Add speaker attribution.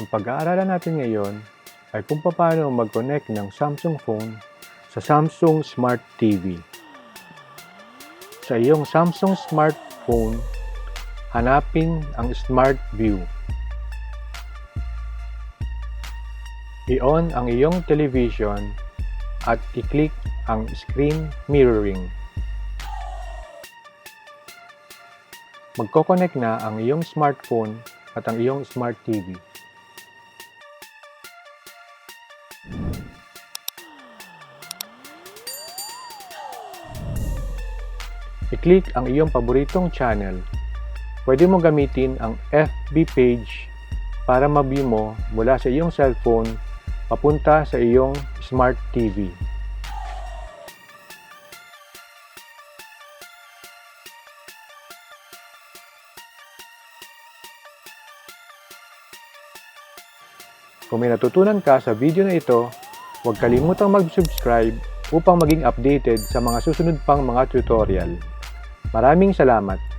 Speaker 1: Ang pag-aaralan natin ngayon ay kung paano mag-connect ng Samsung phone sa Samsung Smart TV. Sa iyong Samsung smartphone, hanapin ang Smart View. I-on ang iyong television at i-click ang screen mirroring. Magko-connect na ang iyong smartphone at ang iyong Smart TV. I-click ang iyong paboritong channel. Pwede mo gamitin ang FB page para ma-view mo mula sa iyong cellphone papunta sa iyong Smart TV. Kung may natutunan ka sa video na ito, huwag kalimutang mag-subscribe upang maging updated sa mga susunod pang mga tutorial. Maraming salamat!